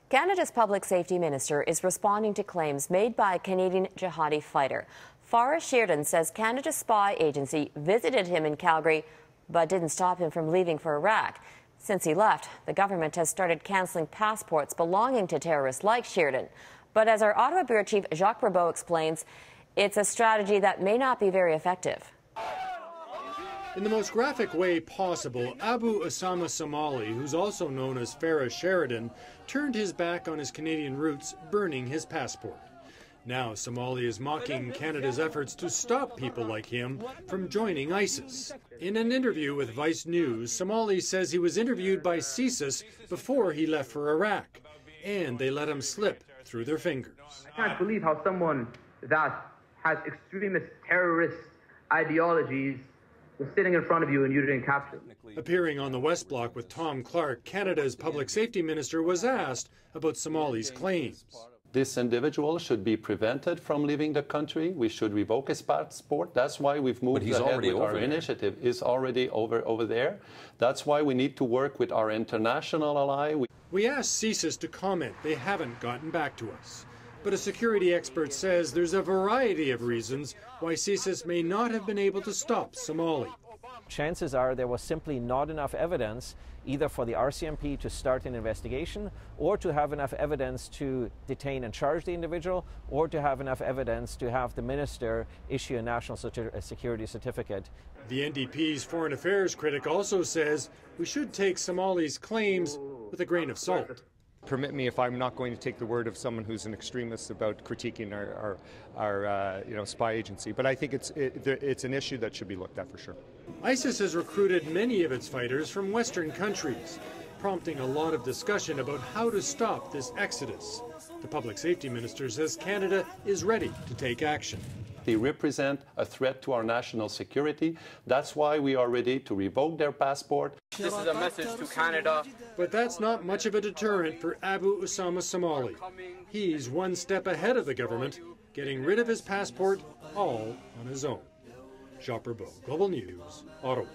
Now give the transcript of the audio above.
Canada's public safety minister is responding to claims made by a Canadian jihadi fighter. Farah Sheridan says Canada's spy agency visited him in Calgary but didn't stop him from leaving for Iraq. Since he left, the government has started cancelling passports belonging to terrorists like Sheridan. But as our Ottawa Bureau Chief Jacques Rabeau explains, it's a strategy that may not be very effective. In the most graphic way possible, Abu Osama Somali, who's also known as Farah Sheridan, turned his back on his Canadian roots, burning his passport. Now Somali is mocking Canada's efforts to stop people like him from joining ISIS. In an interview with Vice News, Somali says he was interviewed by CSIS before he left for Iraq, and they let him slip through their fingers. I can't believe how someone that has extremist terrorist ideologies was sitting in front of you and you didn't capture. Appearing on the West Block with Tom Clark, Canada's public safety minister was asked about Somali's claims. This individual should be prevented from leaving the country. We should revoke his passport. That's why we've moved ahead with our initiative. He's already over there. That's why we need to work with our international ally. We asked CSIS to comment. They haven't gotten back to us. But a security expert says there's a variety of reasons why CSIS may not have been able to stop Somali. Chances are there was simply not enough evidence either for the RCMP to start an investigation or to have enough evidence to detain and charge the individual or to have enough evidence to have the minister issue a national security certificate. The NDP's foreign affairs critic also says we should take Somali's claims with a grain of salt. Permit me, if I'm not going to take the word of someone who's an extremist about critiquing our spy agency, but I think it's an issue that should be looked at for sure. ISIS has recruited many of its fighters from Western countries, prompting a lot of discussion about how to stop this exodus. The public safety minister says Canada is ready to take action. They represent a threat to our national security. That's why we are ready to revoke their passport. This is a message to Canada. But that's not much of a deterrent for Abu Osama Somali. He's one step ahead of the government, getting rid of his passport all on his own. Jacques Rabeau, Global News, Ottawa.